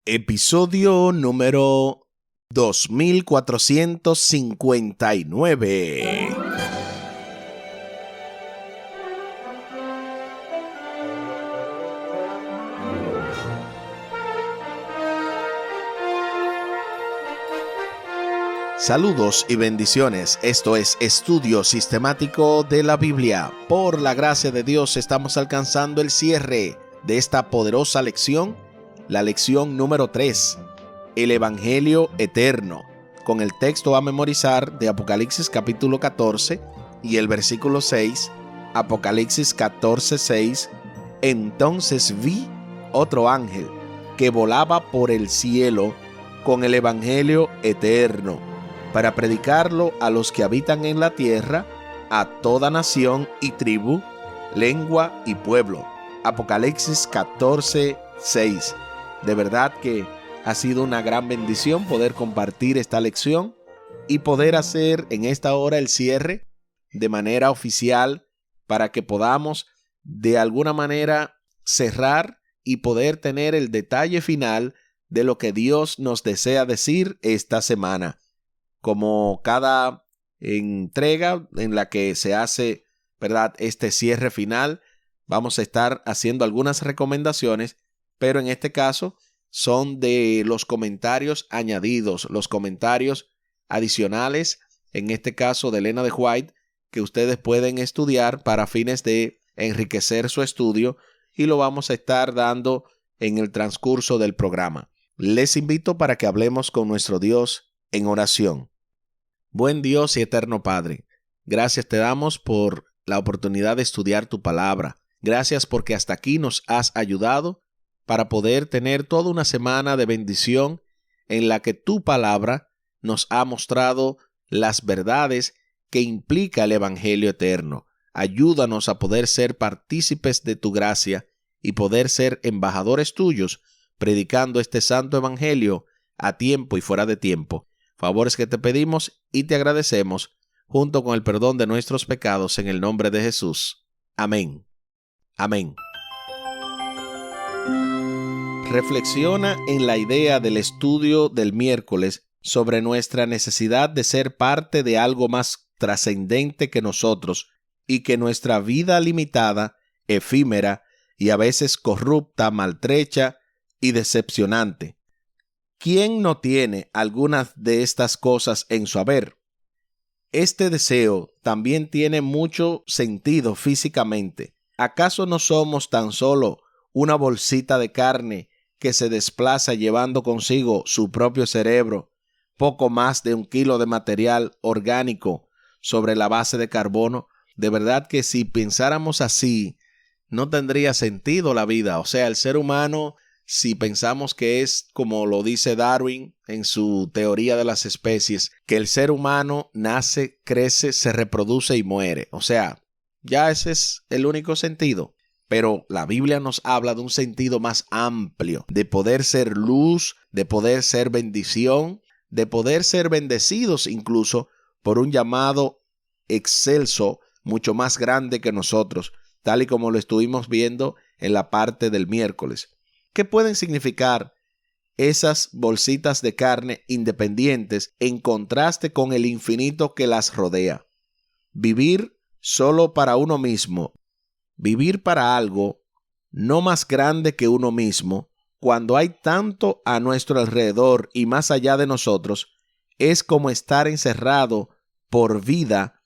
Episodio número 2459. Saludos y bendiciones. Esto es Estudio Sistemático de la Biblia. Por la gracia de Dios estamos alcanzando el cierre de esta poderosa lección, la lección número 3, el Evangelio Eterno, con el texto a memorizar de Apocalipsis capítulo 14 y el versículo 6, Apocalipsis 14, 6. Entonces vi otro ángel que volaba por el cielo con el Evangelio Eterno, para predicarlo a los que habitan en la tierra, a toda nación y tribu, lengua y pueblo. Apocalipsis 14, 6. De verdad que ha sido una gran bendición poder compartir esta lección y poder hacer en esta hora el cierre de manera oficial para que podamos de alguna manera cerrar y poder tener el detalle final de lo que Dios nos desea decir esta semana. Como cada entrega en la que se hace, ¿verdad?, este cierre final, vamos a estar haciendo algunas recomendaciones, pero en este caso son de los comentarios añadidos, los comentarios adicionales, en este caso de Elena de White, que ustedes pueden estudiar para fines de enriquecer su estudio, y lo vamos a estar dando en el transcurso del programa. Les invito para que hablemos con nuestro Dios en oración. Buen Dios y eterno Padre, gracias te damos por la oportunidad de estudiar tu palabra. Gracias porque hasta aquí nos has ayudado para poder tener toda una semana de bendición en la que tu palabra nos ha mostrado las verdades que implica el Evangelio eterno. Ayúdanos a poder ser partícipes de tu gracia y poder ser embajadores tuyos, predicando este santo Evangelio a tiempo y fuera de tiempo. Favores que te pedimos y te agradecemos, junto con el perdón de nuestros pecados, en el nombre de Jesús. Amén. Amén. Reflexiona en la idea del estudio del miércoles sobre nuestra necesidad de ser parte de algo más trascendente que nosotros y que nuestra vida limitada, efímera y a veces corrupta, maltrecha y decepcionante. ¿Quién no tiene algunas de estas cosas en su haber? Este deseo también tiene mucho sentido físicamente. ¿Acaso no somos tan solo una bolsita de carne que se desplaza llevando consigo su propio cerebro, poco más de 1 kilo de material orgánico sobre la base de carbono? De verdad que si pensáramos así, no tendría sentido la vida. O sea, el ser humano, si pensamos que es como lo dice Darwin en su teoría de las especies, que el ser humano nace, crece, se reproduce y muere. O sea, ya ese es el único sentido. Pero la Biblia nos habla de un sentido más amplio, de poder ser luz, de poder ser bendición, de poder ser bendecidos incluso por un llamado excelso, mucho más grande que nosotros, tal y como lo estuvimos viendo en la parte del miércoles. ¿Qué pueden significar esas bolsitas de carne independientes en contraste con el infinito que las rodea? Vivir solo para uno mismo, vivir para algo no más grande que uno mismo, cuando hay tanto a nuestro alrededor y más allá de nosotros, es como estar encerrado por vida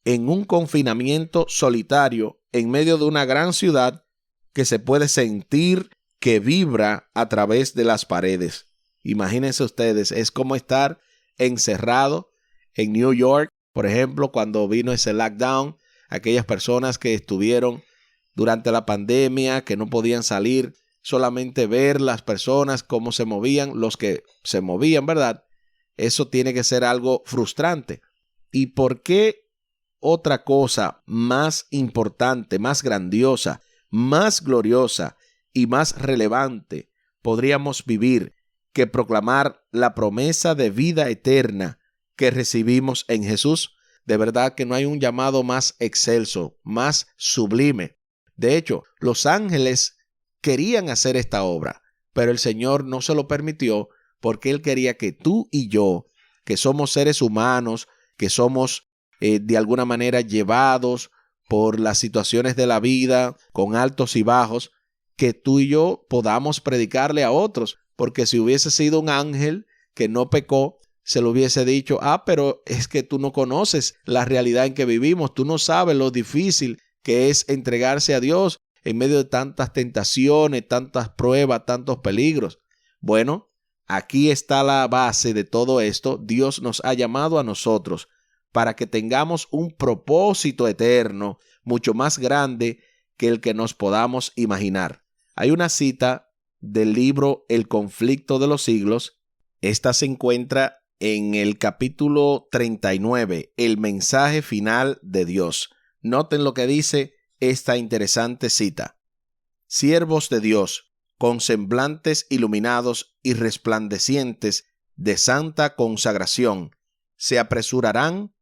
en un confinamiento solitario en medio de una gran ciudad que se puede sentir que vibra a través de las paredes. Imagínense ustedes, es como estar encerrado en New York, por ejemplo, cuando vino ese lockdown, aquellas personas que estuvieron durante la pandemia, que no podían salir, solamente ver las personas cómo se movían, los que se movían, ¿verdad? Eso tiene que ser algo frustrante. ¿Y por qué otra cosa más importante, más grandiosa, más gloriosa y más relevante podríamos vivir que proclamar la promesa de vida eterna que recibimos en Jesús? De verdad que no hay un llamado más excelso, más sublime. De hecho, los ángeles querían hacer esta obra, pero el Señor no se lo permitió porque Él quería que tú y yo, que somos seres humanos, que somos de alguna manera llevados por las situaciones de la vida, con altos y bajos, que tú y yo podamos predicarle a otros, porque si hubiese sido un ángel que no pecó, se lo hubiese dicho, pero es que tú no conoces la realidad en que vivimos, tú no sabes lo difícil que es entregarse a Dios en medio de tantas tentaciones, tantas pruebas, tantos peligros. Bueno, aquí está la base de todo esto. Dios nos ha llamado a nosotros para que tengamos un propósito eterno, mucho más grande que el que nos podamos imaginar. Hay una cita del libro El conflicto de los siglos. Esta se encuentra en el capítulo 39, el mensaje final de Dios. Noten lo que dice esta interesante cita. Siervos de Dios, con semblantes iluminados y resplandecientes de santa consagración, se apresurarán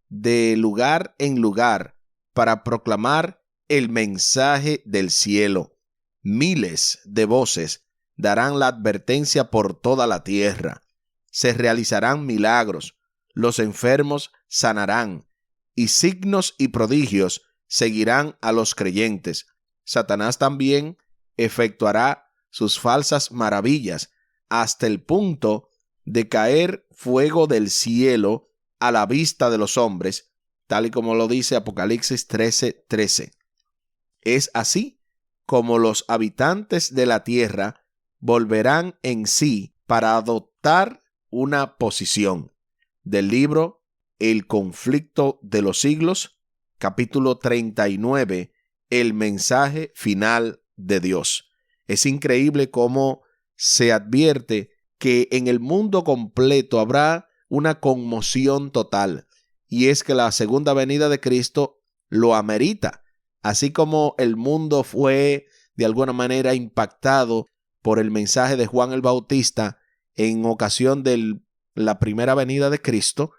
de lugar en lugar para proclamar el mensaje del cielo. Miles de voces darán la advertencia por toda la tierra. Se realizarán milagros, los enfermos sanarán, y signos y prodigios seguirán a los creyentes. Satanás también efectuará sus falsas maravillas hasta el punto de caer fuego del cielo a la vista de los hombres, tal y como lo dice Apocalipsis 13:13. Es así como los habitantes de la tierra volverán en sí para adoptar una posición. Del libro El conflicto de los siglos, capítulo 39, el mensaje final de Dios. Es increíble cómo se advierte que en el mundo completo habrá una conmoción total, y es que la segunda venida de Cristo lo amerita. Así como el mundo fue de alguna manera impactado por el mensaje de Juan el Bautista en ocasión de la primera venida de Cristo,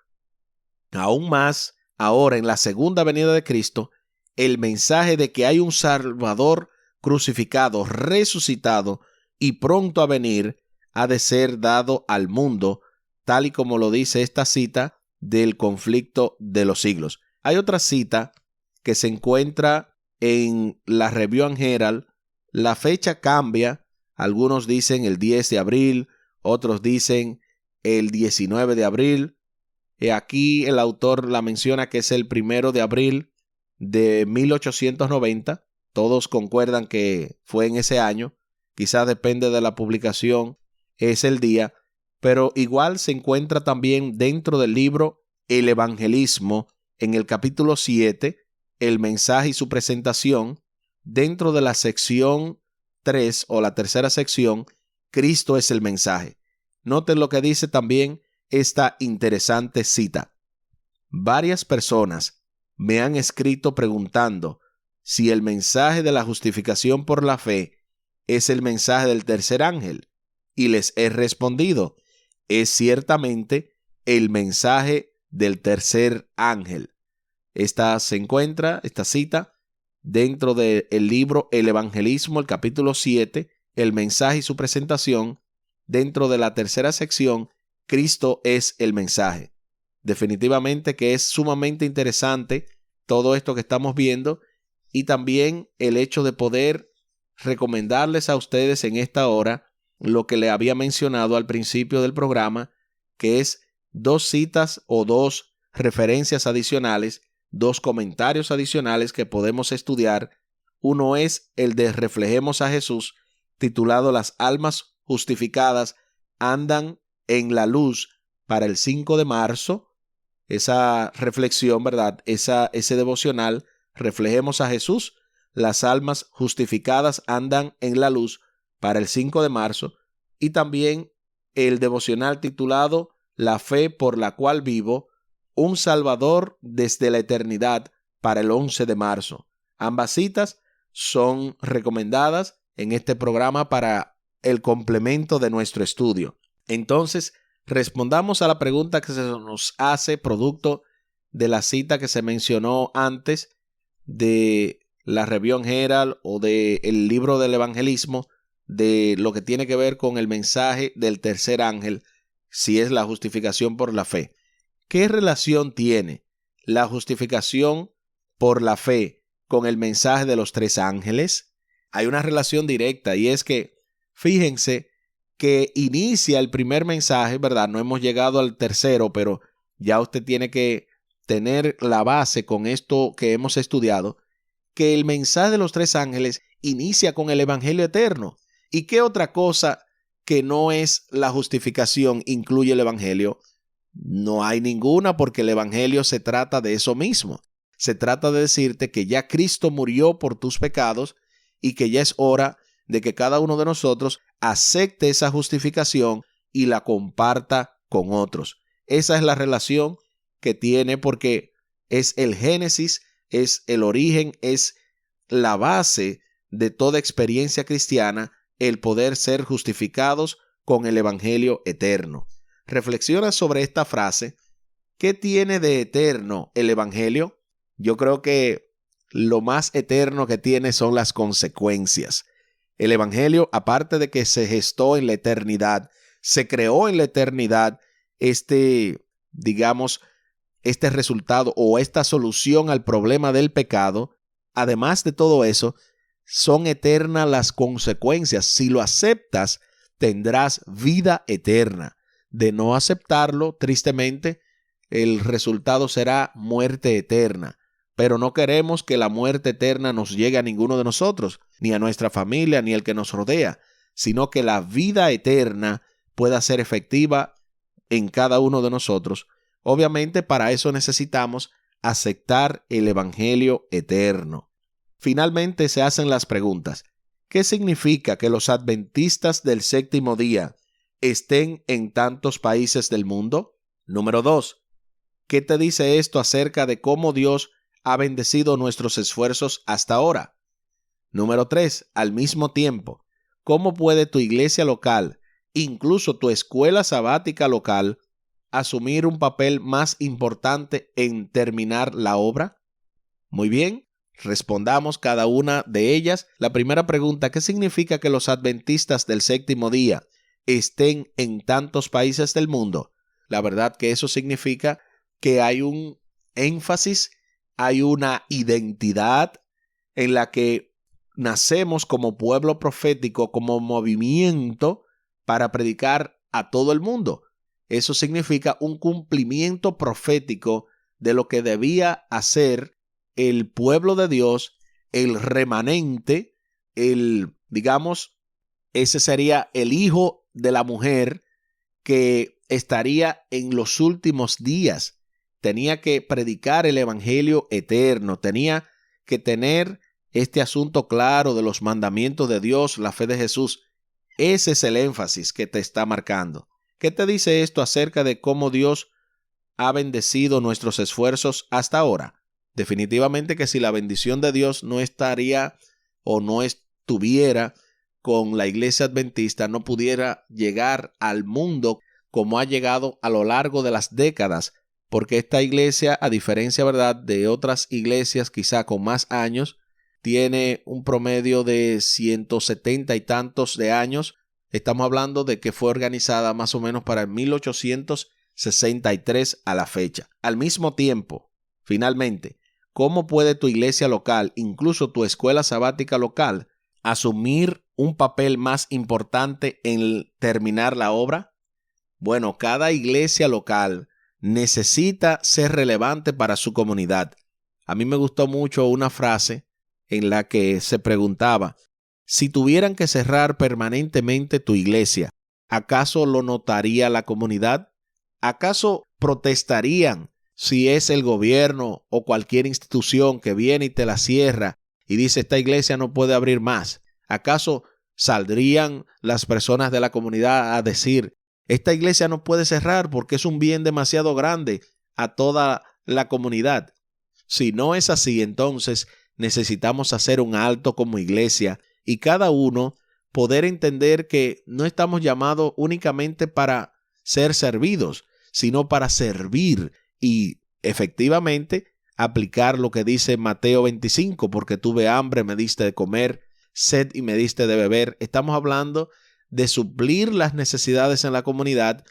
aún más ahora en la segunda venida de Cristo, el mensaje de que hay un Salvador crucificado, resucitado y pronto a venir ha de ser dado al mundo, tal y como lo dice esta cita del conflicto de los siglos. Hay otra cita que se encuentra en la Review and Herald. La fecha cambia, algunos dicen el 10 de abril, otros dicen el 19 de abril. Aquí el autor la menciona que es el 1 de abril de 1890. Todos concuerdan que fue en ese año. Quizás depende de la publicación, es el día. Pero igual se encuentra también dentro del libro El Evangelismo, en el capítulo 7, el mensaje y su presentación, dentro de la sección 3 o la tercera sección, Cristo es el mensaje. Noten lo que dice también esta interesante cita. Varias personas me han escrito preguntando si el mensaje de la justificación por la fe es el mensaje del tercer ángel, y les he respondido, es ciertamente el mensaje del tercer ángel. Esta cita, dentro del libro El Evangelismo, el capítulo 7, el mensaje y su presentación, dentro de la tercera sección, Cristo es el mensaje. Definitivamente que es sumamente interesante todo esto que estamos viendo, y también el hecho de poder recomendarles a ustedes en esta hora lo que le había mencionado al principio del programa, que es 2 citas o 2 referencias adicionales, 2 comentarios adicionales que podemos estudiar. Uno es el de Reflejemos a Jesús, titulado Las almas justificadas andan en la luz, para el 5 de marzo. Esa reflexión, ¿verdad? Ese devocional, Reflejemos a Jesús, las almas justificadas andan en la luz, para el 5 de marzo. Y también el devocional titulado La fe por la cual vivo, un Salvador desde la eternidad, para el 11 de marzo. Ambas citas son recomendadas en este programa para el complemento de nuestro estudio. Entonces, respondamos a la pregunta que se nos hace producto de la cita que se mencionó antes de la Review and Herald o del libro del Evangelismo, de lo que tiene que ver con el mensaje del tercer ángel, si es la justificación por la fe. ¿Qué relación tiene la justificación por la fe con el mensaje de los tres ángeles? Hay una relación directa, y es que, fíjense que inicia el primer mensaje, ¿verdad? No hemos llegado al tercero, pero ya usted tiene que tener la base con esto que hemos estudiado, que el mensaje de los tres ángeles inicia con el evangelio eterno. ¿Y qué otra cosa que no es la justificación incluye el evangelio? No hay ninguna, porque el evangelio se trata de eso mismo. Se trata de decirte que ya Cristo murió por tus pecados y que ya es hora de que cada uno de nosotros acepte esa justificación y la comparta con otros. Esa es la relación que tiene, porque es el génesis, es el origen, es la base de toda experiencia cristiana, el poder ser justificados con el evangelio eterno. Reflexiona sobre esta frase. ¿Qué tiene de eterno el evangelio? Yo creo que lo más eterno que tiene son las consecuencias. El evangelio, aparte de que se gestó en la eternidad, se creó en la eternidad, este resultado o esta solución al problema del pecado. Además de todo eso, son eternas las consecuencias. Si lo aceptas, tendrás vida eterna. De no aceptarlo, tristemente, el resultado será muerte eterna. Pero no queremos que la muerte eterna nos llegue a ninguno de nosotros, ni a nuestra familia, ni al que nos rodea, sino que la vida eterna pueda ser efectiva en cada uno de nosotros. Obviamente, para eso necesitamos aceptar el evangelio eterno. Finalmente se hacen las preguntas. ¿Qué significa que los adventistas del séptimo día estén en tantos países del mundo? Número 2. ¿Qué te dice esto acerca de cómo Dios ha bendecido nuestros esfuerzos hasta ahora? Número 3. Al mismo tiempo, ¿cómo puede tu iglesia local, incluso tu escuela sabática local, asumir un papel más importante en terminar la obra? Muy bien, respondamos cada una de ellas. La primera pregunta: ¿qué significa que los adventistas del séptimo día estén en tantos países del mundo? La verdad que eso significa que hay un énfasis, hay una identidad en la que nacemos como pueblo profético, como movimiento para predicar a todo el mundo. Eso significa un cumplimiento profético de lo que debía hacer el pueblo de Dios, el remanente, ese sería el hijo de la mujer que estaría en los últimos días. Tenía que predicar el evangelio eterno, tenía que tener este asunto claro de los mandamientos de Dios, la fe de Jesús. Ese es el énfasis que te está marcando. ¿Qué te dice esto acerca de cómo Dios ha bendecido nuestros esfuerzos hasta ahora? Definitivamente que si la bendición de Dios no estaría o no estuviera con la iglesia adventista, no pudiera llegar al mundo como ha llegado a lo largo de las décadas, porque esta iglesia, a diferencia, ¿verdad?, de otras iglesias quizá con más años, tiene un promedio de 170 y tantos de años. Estamos hablando de que fue organizada más o menos para el 1863 a la fecha. Al mismo tiempo, finalmente, ¿cómo puede tu iglesia local, incluso tu escuela sabática local, asumir un papel más importante en terminar la obra? Bueno, cada iglesia local necesita ser relevante para su comunidad. A mí me gustó mucho una frase en la que se preguntaba: si tuvieran que cerrar permanentemente tu iglesia, ¿acaso lo notaría la comunidad? ¿Acaso protestarían si es el gobierno o cualquier institución que viene y te la cierra y dice esta iglesia no puede abrir más? ¿Acaso saldrían las personas de la comunidad a decir esta iglesia no puede cerrar porque es un bien demasiado grande a toda la comunidad? Si no es así, entonces necesitamos hacer un alto como iglesia y cada uno poder entender que no estamos llamados únicamente para ser servidos, sino para servir y efectivamente aplicar lo que dice Mateo 25, porque tuve hambre, me diste de comer, sed y me diste de beber. Estamos hablando de suplir las necesidades en la comunidad,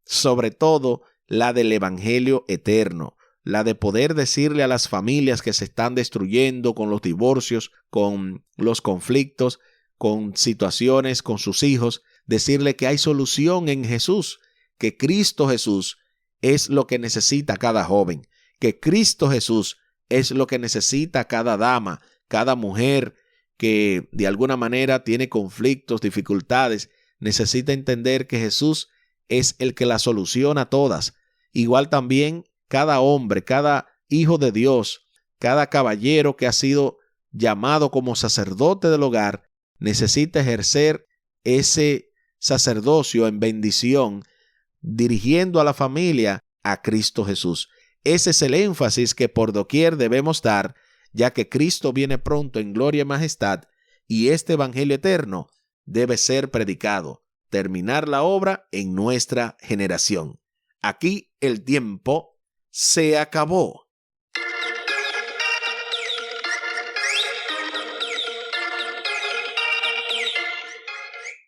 sobre todo la del evangelio eterno, la de poder decirle a las familias que se están destruyendo con los divorcios, con los conflictos, con situaciones con sus hijos, decirle que hay solución en Jesús, que Cristo Jesús es lo que necesita cada joven, que Cristo Jesús es lo que necesita cada dama, cada mujer que de alguna manera tiene conflictos, dificultades, necesita entender que Jesús es el que la soluciona todas. Igual también cada hombre, cada hijo de Dios, cada caballero que ha sido llamado como sacerdote del hogar, necesita ejercer ese sacerdocio en bendición, dirigiendo a la familia a Cristo Jesús. Ese es el énfasis que por doquier debemos dar, ya que Cristo viene pronto en gloria y majestad, y este evangelio eterno debe ser predicado, terminar la obra en nuestra generación. Aquí el tiempo se acabó.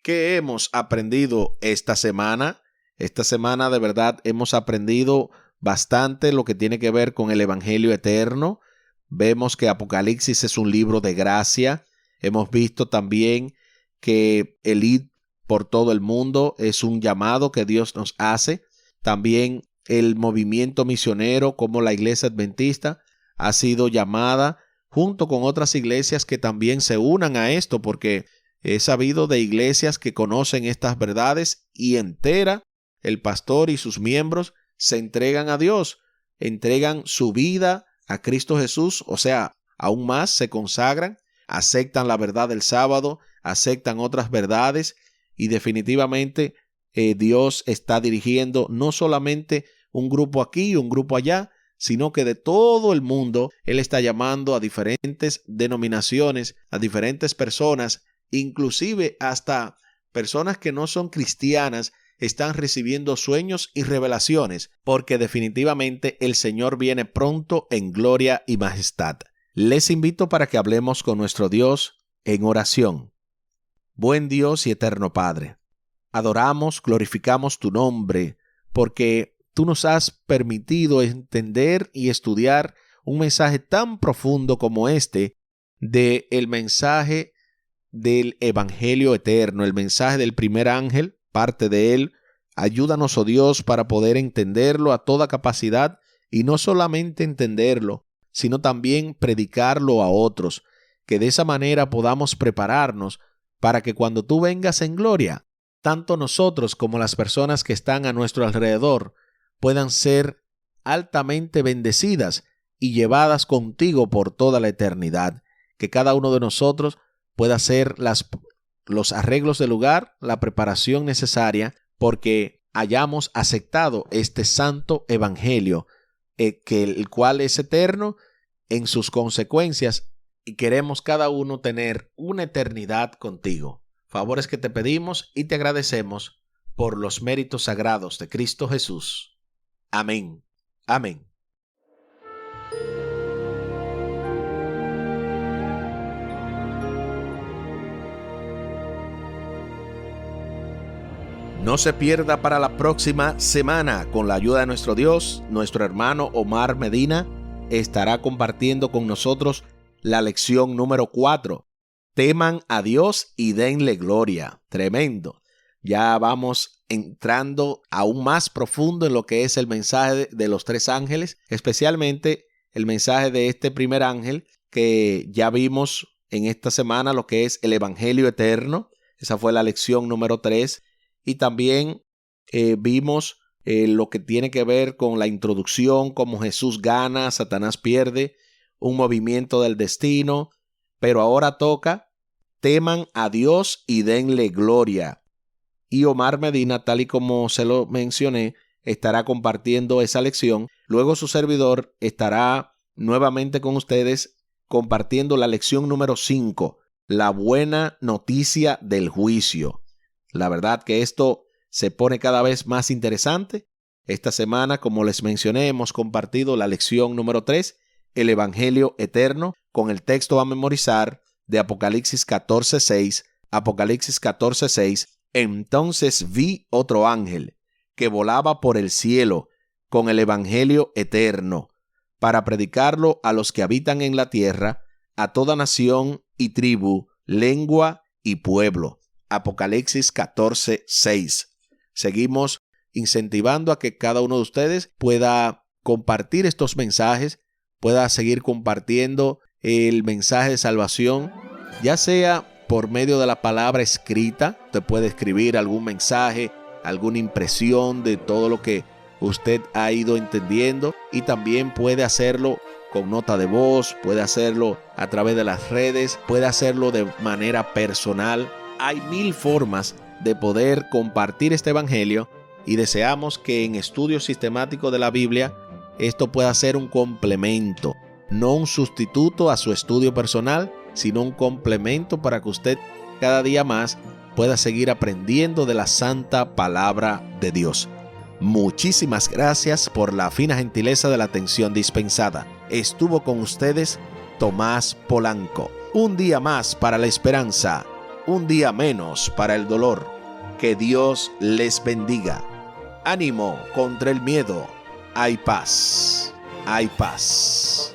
¿Qué hemos aprendido esta semana? Esta semana de verdad hemos aprendido bastante lo que tiene que ver con el evangelio eterno. Vemos que Apocalipsis es un libro de gracia. Hemos visto también que el ir por todo el mundo es un llamado que Dios nos hace. También el movimiento misionero como la Iglesia Adventista ha sido llamada junto con otras iglesias que también se unan a esto, porque he sabido de iglesias que conocen estas verdades y entera el pastor y sus miembros se entregan a Dios, entregan su vida a Cristo Jesús, o sea, aún más se consagran, aceptan la verdad del sábado, aceptan otras verdades y definitivamente Dios está dirigiendo no solamente un grupo aquí y un grupo allá, sino que de todo el mundo Él está llamando a diferentes denominaciones, a diferentes personas, inclusive hasta personas que no son cristianas están recibiendo sueños y revelaciones, porque definitivamente el Señor viene pronto en gloria y majestad. Les invito para que hablemos con nuestro Dios en oración. Buen Dios y eterno Padre, adoramos, glorificamos tu nombre, porque tú nos has permitido entender y estudiar un mensaje tan profundo como este de el mensaje del evangelio eterno, el mensaje del primer ángel, parte de él. Ayúdanos, oh Dios, para poder entenderlo a toda capacidad y no solamente entenderlo, sino también predicarlo a otros, que de esa manera podamos prepararnos para que cuando tú vengas en gloria, tanto nosotros como las personas que están a nuestro alrededor puedan ser altamente bendecidas y llevadas contigo por toda la eternidad, que cada uno de nosotros pueda hacer los arreglos del lugar, la preparación necesaria, porque hayamos aceptado este santo evangelio, el cual es eterno en sus consecuencias, y queremos cada uno tener una eternidad contigo. Favores que te pedimos y te agradecemos por los méritos sagrados de Cristo Jesús. Amén. Amén. No se pierda para la próxima semana. Con la ayuda de nuestro Dios, nuestro hermano Omar Medina estará compartiendo con nosotros la lección número 4. Teman a Dios y denle gloria. Tremendo. Ya vamos entrando aún más profundo en lo que es el mensaje de los tres ángeles, especialmente el mensaje de este primer ángel que ya vimos en esta semana, lo que es el evangelio eterno. Esa fue la lección número 3. Y también vimos lo que tiene que ver con la introducción, cómo Jesús gana, Satanás pierde, un movimiento del destino. Pero ahora toca, teman a Dios y denle gloria. Y Omar Medina, tal y como se lo mencioné, estará compartiendo esa lección. Luego su servidor estará nuevamente con ustedes compartiendo la lección número 5, la buena noticia del juicio. La verdad que esto se pone cada vez más interesante. Esta semana, como les mencioné, hemos compartido la lección número 3, el Evangelio Eterno, con el texto a memorizar, de Apocalipsis 14:6, Apocalipsis 14:6, entonces vi otro ángel que volaba por el cielo con el evangelio eterno para predicarlo a los que habitan en la tierra, a toda nación y tribu, lengua y pueblo. Apocalipsis 14:6. Seguimos incentivando a que cada uno de ustedes pueda compartir estos mensajes, pueda seguir compartiendo el mensaje de salvación, ya sea por medio de la palabra escrita. Usted puede escribir algún mensaje, alguna impresión de todo lo que usted ha ido entendiendo, y también puede hacerlo con nota de voz, puede hacerlo a través de las redes, puede hacerlo de manera personal. Hay 1000 formas de poder compartir este evangelio, y deseamos que en estudio sistemático de la Biblia esto pueda ser un complemento, no un sustituto a su estudio personal, sino un complemento para que usted cada día más pueda seguir aprendiendo de la santa palabra de Dios. Muchísimas gracias por la fina gentileza de la atención dispensada. Estuvo con ustedes Tomás Polanco. Un día más para la esperanza, un día menos para el dolor. Que Dios les bendiga. Ánimo contra el miedo. Hay paz. Hay paz.